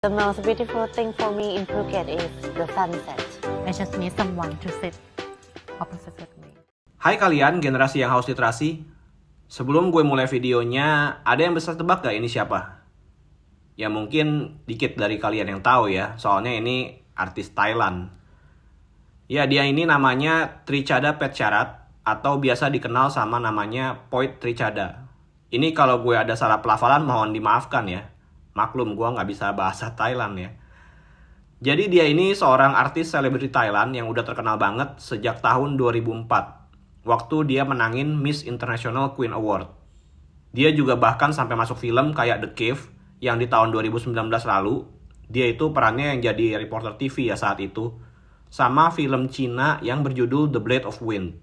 The most beautiful thing for me in Phuket is the sunset. I just need someone to sit opposite with me. Hai kalian, generasi yang haus literasi. Sebelum gue mulai videonya, ada yang bisa tebak gak ini siapa? Ya mungkin dikit dari kalian yang tahu ya, soalnya ini artis Thailand. Ya dia ini namanya Trichada Petcharat, atau biasa dikenal sama namanya Poit Trichada. Ini kalau gue ada salah pelafalan mohon dimaafkan ya. Maklum gue nggak bisa bahasa Thailand ya. Jadi dia ini seorang artis selebriti Thailand yang udah terkenal banget sejak tahun 2004. Waktu dia menangin Miss International Queen Award. Dia juga bahkan sampai masuk film kayak The Cave yang di tahun 2019 lalu. Dia itu perannya yang jadi reporter TV ya saat itu. Sama film Cina yang berjudul The Blade of Wind.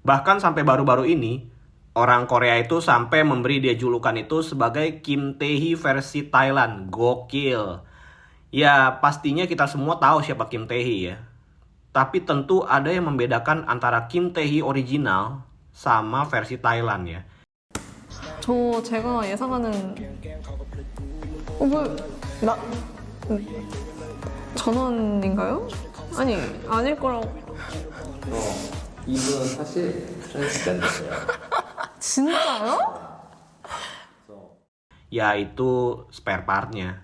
Bahkan sampai baru-baru ini, orang Korea itu sampai memberi dia julukan itu sebagai Kim Tae-hee versi Thailand. Gokil. Ya pastinya kita semua tahu siapa Kim Tae-hee ya. Tapi tentu ada yang membedakan antara Kim Tae-hee original sama versi Thailand ya. 제가 예상하는 전원인가요? 아니 아닐 거라고. 이분 사실 트랜스젠더예요. 진짜요? Yaitu spare partnya.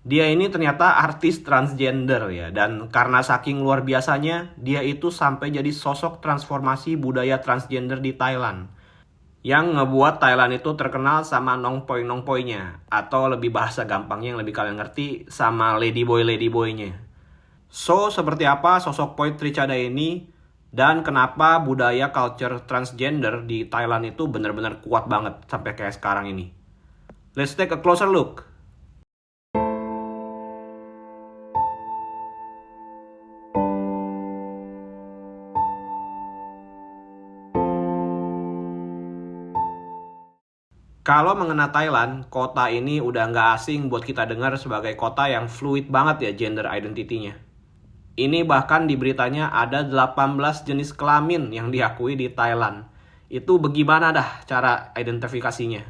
Dia ini ternyata artis transgender ya. Dan karena saking luar biasanya, dia itu sampai jadi sosok transformasi budaya transgender di Thailand. Yang ngebuat Thailand itu terkenal sama nongpoi-nongpoinya. Atau lebih bahasa gampangnya yang lebih kalian ngerti, sama ladyboy-ladyboynya. So, seperti apa sosok Poit Trichada ini? Dan kenapa budaya culture transgender di Thailand itu benar-benar kuat banget sampai kayak sekarang ini? Let's take a closer look. Kalau mengenai Thailand, kota ini udah nggak asing buat kita dengar sebagai kota yang fluid banget ya gender identity-nya. Ini bahkan di beritanya ada 18 jenis kelamin yang diakui di Thailand. Itu bagaimana dah cara identifikasinya?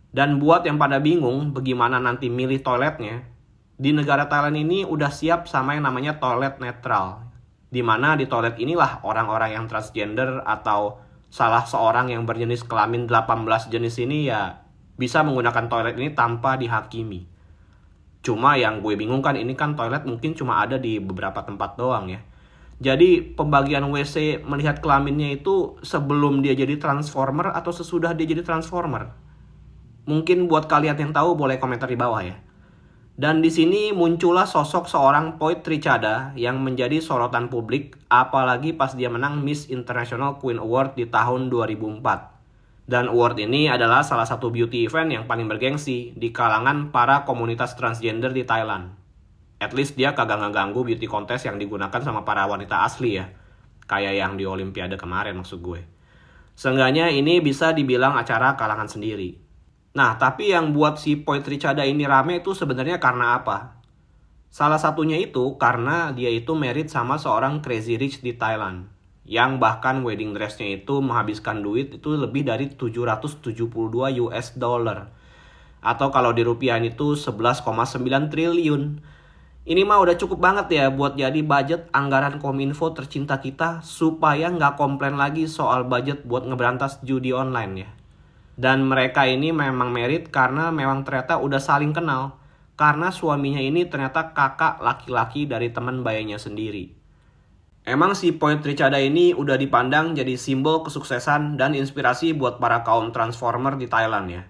Dan buat yang pada bingung bagaimana nanti milih toiletnya, di negara Thailand ini udah siap sama yang namanya toilet netral. Dimana di toilet inilah orang-orang yang transgender atau salah seorang yang berjenis kelamin 18 jenis ini ya bisa menggunakan toilet ini tanpa dihakimi. Cuma yang gue bingung kan ini kan toilet mungkin cuma ada di beberapa tempat doang ya. Jadi pembagian WC melihat kelaminnya itu sebelum dia jadi transformer atau sesudah dia jadi transformer. Mungkin buat kalian yang tahu boleh komentar di bawah ya. Dan di sini muncullah sosok seorang Poit Trichada yang menjadi sorotan publik apalagi pas dia menang Miss International Queen Award di tahun 2004. Dan award ini adalah salah satu beauty event yang paling bergengsi di kalangan para komunitas transgender di Thailand. At least dia kagak ngeganggu beauty contest yang digunakan sama para wanita asli ya. Kayak yang di Olimpiade kemarin maksud gue. Seenggaknya ini bisa dibilang acara kalangan sendiri. Nah, tapi yang buat si Poit Trichada ini rame itu sebenarnya karena apa? Salah satunya itu karena dia itu married sama seorang crazy rich di Thailand. Yang bahkan wedding dress-nya itu menghabiskan duit itu lebih dari 772 US dollar. Atau kalau di rupiahin itu 11,9 triliun. Ini mah udah cukup banget ya buat jadi budget anggaran Kominfo tercinta kita supaya nggak komplain lagi soal budget buat ngeberantas judi online ya. Dan mereka ini memang married karena memang ternyata udah saling kenal. Karena suaminya ini ternyata kakak laki-laki dari teman bayinya sendiri. Emang si Poit Trichada ini udah dipandang jadi simbol kesuksesan dan inspirasi buat para kaum transformer di Thailand ya.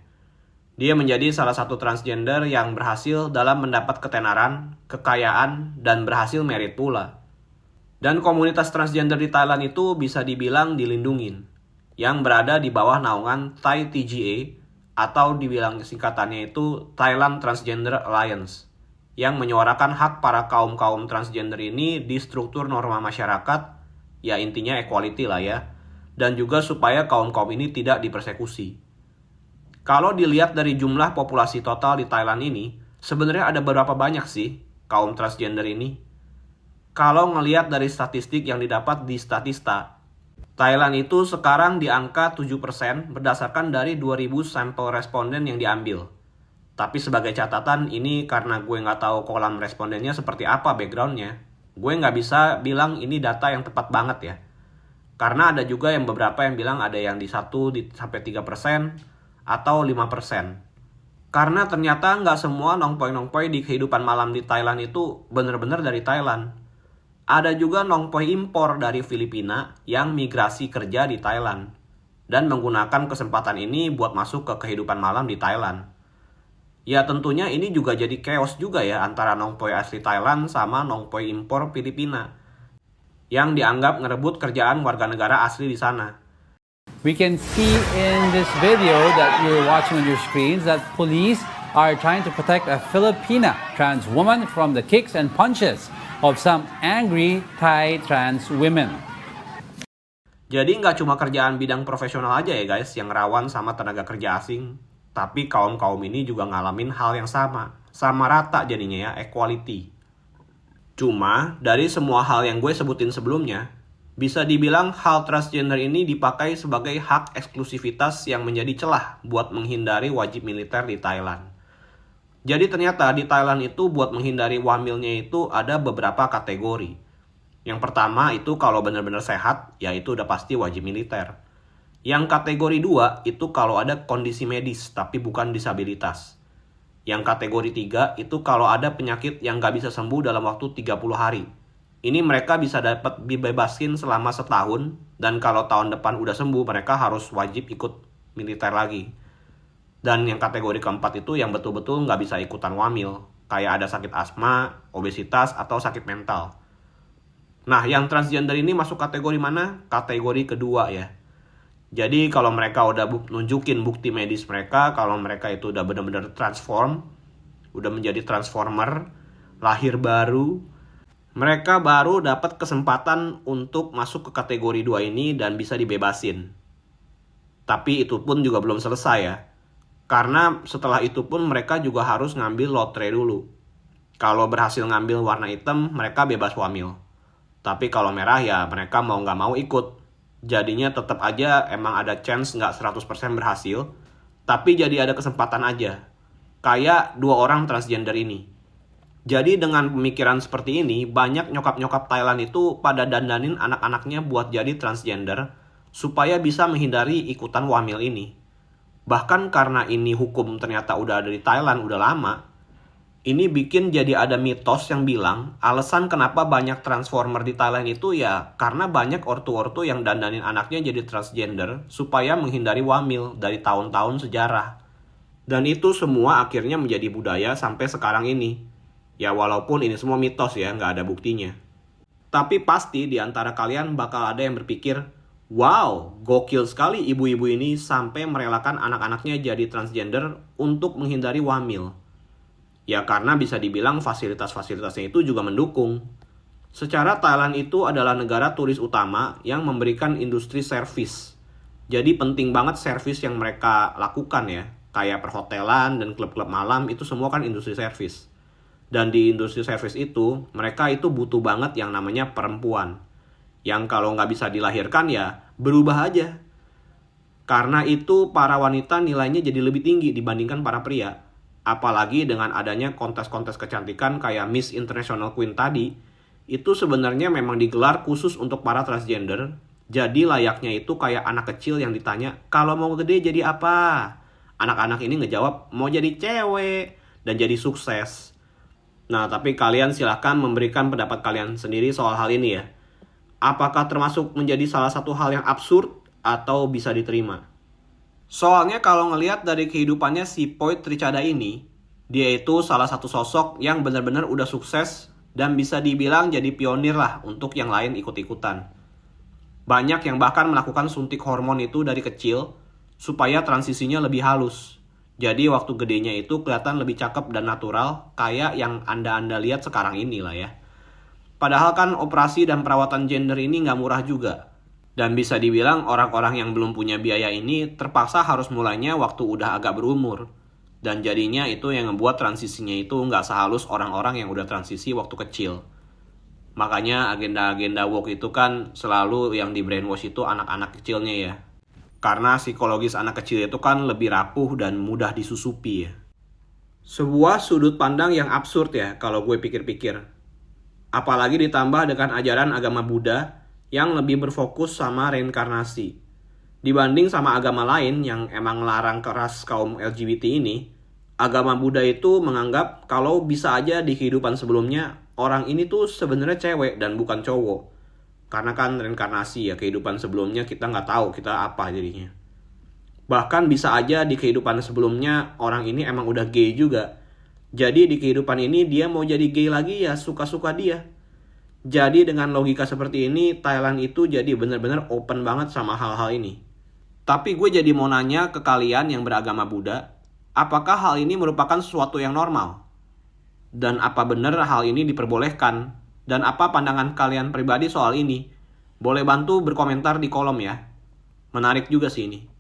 Dia menjadi salah satu transgender yang berhasil dalam mendapat ketenaran, kekayaan, dan berhasil married pula. Dan komunitas transgender di Thailand itu bisa dibilang dilindungin. Yang berada di bawah naungan Thai TGA atau dibilang singkatannya itu Thailand Transgender Alliance yang menyuarakan hak para kaum-kaum transgender ini di struktur norma masyarakat, ya intinya equality lah ya, dan juga supaya kaum-kaum ini tidak dipersekusi. Kalau dilihat dari jumlah populasi total di Thailand ini, sebenarnya ada berapa banyak sih kaum transgender ini? Kalau ngelihat dari statistik yang didapat di Statista, Thailand itu sekarang di angka 7% berdasarkan dari 2000 sampel responden yang diambil. Tapi sebagai catatan, ini karena gue nggak tahu kolam respondennya seperti apa backgroundnya, gue nggak bisa bilang ini data yang tepat banget ya. Karena ada juga yang beberapa yang bilang ada yang di 1-3% atau 5%. Karena ternyata nggak semua nongpoi-nongpoi di kehidupan malam di Thailand itu bener-bener dari Thailand. Ada juga nongpoi impor dari Filipina yang migrasi kerja di Thailand dan menggunakan kesempatan ini buat masuk ke kehidupan malam di Thailand. Ya tentunya ini juga jadi chaos juga ya antara nongpoi asli Thailand sama nongpoi impor Filipina yang dianggap ngerebut kerjaan warga negara asli di sana. We can see in this video that you're watching on your screens that police are trying to protect a Filipina trans woman from the kicks and punches of some angry Thai trans women. Jadi nggak cuma kerjaan bidang profesional aja ya guys yang rawan sama tenaga kerja asing. Tapi kaum-kaum ini juga ngalamin hal yang sama rata jadinya ya, equality. Cuma dari semua hal yang gue sebutin sebelumnya, bisa dibilang hal transgender ini dipakai sebagai hak eksklusivitas yang menjadi celah buat menghindari wajib militer di Thailand. Jadi ternyata di Thailand itu buat menghindari wamilnya itu ada beberapa kategori. Yang pertama itu kalau benar-benar sehat, ya itu udah pasti wajib militer. Yang kategori 2 itu kalau ada kondisi medis tapi bukan disabilitas. Yang kategori 3 itu kalau ada penyakit yang gak bisa sembuh dalam waktu 30 hari. Ini mereka bisa dapat dibebasin selama setahun dan kalau tahun depan udah sembuh mereka harus wajib ikut militer lagi. Dan yang kategori keempat itu yang betul-betul gak bisa ikutan wamil. Kayak ada sakit asma, obesitas, atau sakit mental. Nah yang transgender ini masuk kategori mana? Kategori kedua ya. Jadi kalau mereka udah nunjukin bukti medis mereka, kalau mereka itu udah benar-benar transform, udah menjadi transformer, lahir baru, mereka baru dapat kesempatan untuk masuk ke kategori 2 ini dan bisa dibebasin. Tapi itu pun juga belum selesai ya. Karena setelah itu pun mereka juga harus ngambil lotre dulu. Kalau berhasil ngambil warna hitam, mereka bebas wamil. Tapi kalau merah ya mereka mau nggak mau ikut. Jadinya tetap aja emang ada chance nggak 100% berhasil, tapi jadi ada kesempatan aja. Kayak 2 orang transgender ini. Jadi dengan pemikiran seperti ini, banyak nyokap-nyokap Thailand itu pada dandanin anak-anaknya buat jadi transgender, supaya bisa menghindari ikutan wamil ini. Bahkan karena ini hukum ternyata udah ada di Thailand udah lama, ini bikin jadi ada mitos yang bilang alasan kenapa banyak transformer di Thailand itu ya karena banyak ortu-ortu yang dandanin anaknya jadi transgender supaya menghindari wamil dari tahun-tahun sejarah. Dan itu semua akhirnya menjadi budaya sampai sekarang ini. Ya walaupun ini semua mitos ya, nggak ada buktinya. Tapi pasti di antara kalian bakal ada yang berpikir, wow, gokil sekali ibu-ibu ini sampai merelakan anak-anaknya jadi transgender untuk menghindari wamil. Ya karena bisa dibilang fasilitas-fasilitasnya itu juga mendukung. Secara Thailand itu adalah negara turis utama yang memberikan industri servis. Jadi penting banget servis yang mereka lakukan ya. Kayak perhotelan dan klub-klub malam itu semua kan industri servis. Dan di industri servis itu mereka itu butuh banget yang namanya perempuan. Yang kalau nggak bisa dilahirkan ya berubah aja. Karena itu para wanita nilainya jadi lebih tinggi dibandingkan para pria. Apalagi dengan adanya kontes-kontes kecantikan kayak Miss International Queen tadi, itu sebenarnya memang digelar khusus untuk para transgender. Jadi layaknya itu kayak anak kecil yang ditanya, kalau mau gede jadi apa? Anak-anak ini ngejawab, mau jadi cewek dan jadi sukses. Nah, tapi kalian silahkan memberikan pendapat kalian sendiri soal hal ini ya. Apakah termasuk menjadi salah satu hal yang absurd atau bisa diterima? Soalnya kalau ngelihat dari kehidupannya si Poi Trichada ini, dia itu salah satu sosok yang benar-benar udah sukses dan bisa dibilang jadi pionir lah untuk yang lain ikut-ikutan. Banyak yang bahkan melakukan suntik hormon itu dari kecil supaya transisinya lebih halus. Jadi waktu gedenya itu kelihatan lebih cakep dan natural kayak yang Anda lihat sekarang ini lah ya. Padahal kan operasi dan perawatan gender ini nggak murah juga. Dan bisa dibilang orang-orang yang belum punya biaya ini terpaksa harus mulainya waktu udah agak berumur. Dan jadinya itu yang membuat transisinya itu nggak sehalus orang-orang yang udah transisi waktu kecil. Makanya agenda-agenda woke itu kan selalu yang di brainwash itu anak-anak kecilnya ya. Karena psikologis anak kecil itu kan lebih rapuh dan mudah disusupi ya. Sebuah sudut pandang yang absurd ya kalau gue pikir-pikir. Apalagi ditambah dengan ajaran agama Buddha yang lebih berfokus sama reinkarnasi. Dibanding sama agama lain yang emang melarang keras kaum LGBT ini, agama Buddha itu menganggap kalau bisa aja di kehidupan sebelumnya orang ini tuh sebenarnya cewek dan bukan cowok. Karena kan reinkarnasi ya, kehidupan sebelumnya kita nggak tahu kita apa jadinya. Bahkan bisa aja di kehidupan sebelumnya orang ini emang udah gay juga. Jadi di kehidupan ini dia mau jadi gay lagi ya suka-suka dia. Jadi dengan logika seperti ini, Thailand itu jadi benar-benar open banget sama hal-hal ini. Tapi gue jadi mau nanya ke kalian yang beragama Buddha, apakah hal ini merupakan sesuatu yang normal? Dan apa benar hal ini diperbolehkan? Dan apa pandangan kalian pribadi soal ini? Boleh bantu berkomentar di kolom ya. Menarik juga sih ini.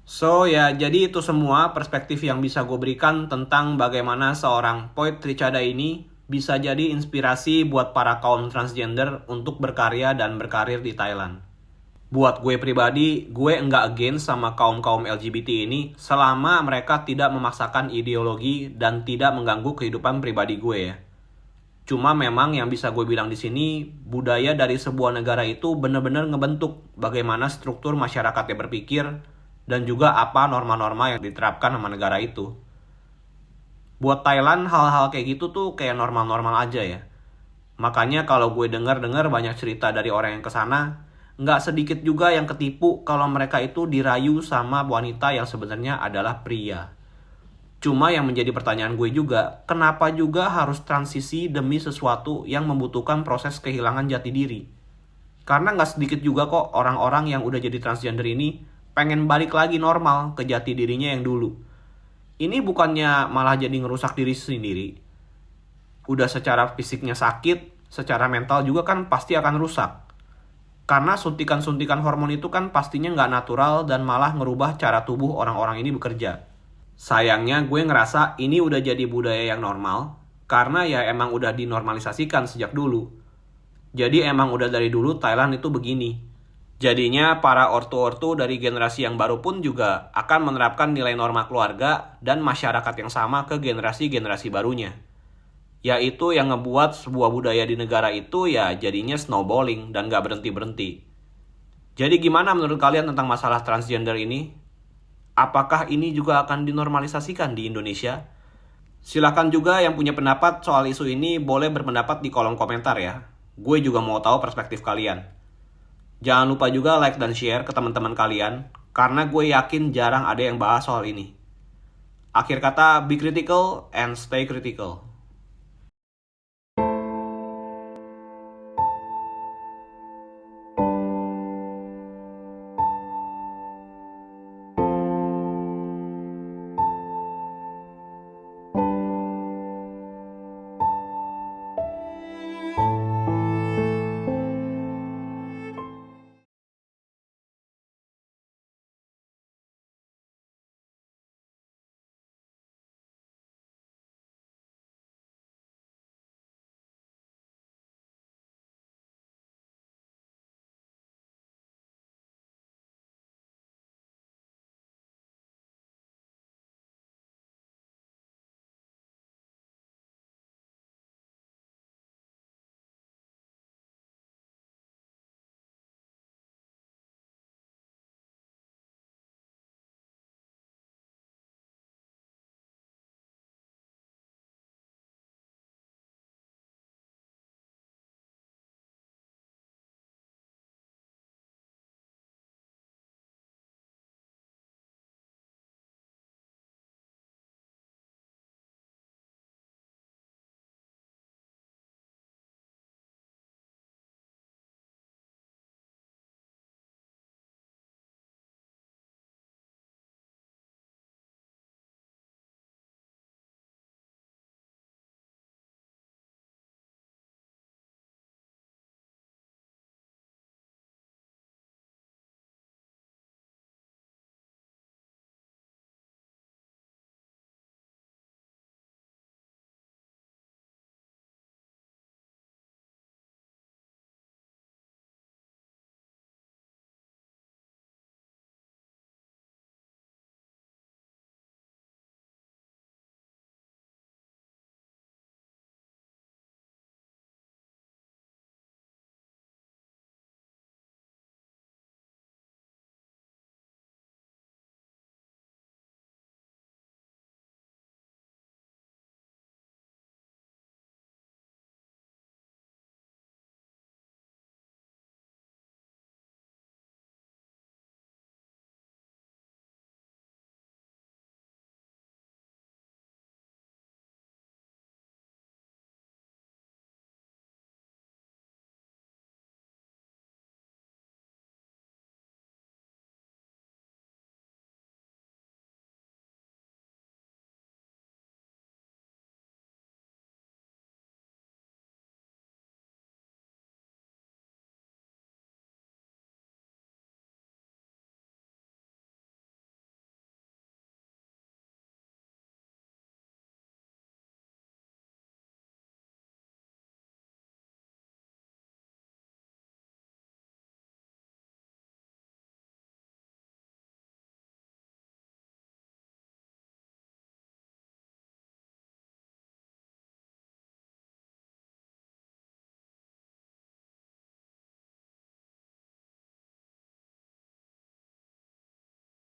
So ya, jadi itu semua perspektif yang bisa gue berikan tentang bagaimana seorang Poit Trichada ini bisa jadi inspirasi buat para kaum transgender untuk berkarya dan berkarir di Thailand. Buat gue pribadi, gue enggak against sama kaum-kaum LGBT ini selama mereka tidak memaksakan ideologi dan tidak mengganggu kehidupan pribadi gue ya. Cuma memang yang bisa gue bilang di sini, budaya dari sebuah negara itu benar-benar ngebentuk bagaimana struktur masyarakatnya berpikir dan juga apa norma-norma yang diterapkan sama negara itu. Buat Thailand hal-hal kayak gitu tuh kayak normal-normal aja ya. Makanya kalau gue dengar banyak cerita dari orang yang kesana, nggak sedikit juga yang ketipu kalau mereka itu dirayu sama wanita yang sebenarnya adalah pria. Cuma yang menjadi pertanyaan gue juga, kenapa juga harus transisi demi sesuatu yang membutuhkan proses kehilangan jati diri? Karena nggak sedikit juga kok orang-orang yang udah jadi transgender ini pengen balik lagi normal ke jati dirinya yang dulu. Ini bukannya malah jadi ngerusak diri sendiri. Udah secara fisiknya sakit, secara mental juga kan pasti akan rusak. Karena suntikan-suntikan hormon itu kan pastinya nggak natural dan malah ngerubah cara tubuh orang-orang ini bekerja. Sayangnya gue ngerasa ini udah jadi budaya yang normal, karena ya emang udah dinormalisasikan sejak dulu. Jadi emang udah dari dulu Thailand itu begini. Jadinya para ortu-ortu dari generasi yang baru pun juga akan menerapkan nilai norma keluarga dan masyarakat yang sama ke generasi-generasi barunya. Yaitu yang ngebuat sebuah budaya di negara itu ya jadinya snowballing dan gak berhenti-berhenti. Jadi gimana menurut kalian tentang masalah transgender ini? Apakah ini juga akan dinormalisasikan di Indonesia? Silakan juga yang punya pendapat soal isu ini boleh berpendapat di kolom komentar ya. Gue juga mau tahu perspektif kalian. Jangan lupa juga like dan share ke teman-teman kalian, karena gue yakin jarang ada yang bahas soal ini. Akhir kata, be critical and stay critical.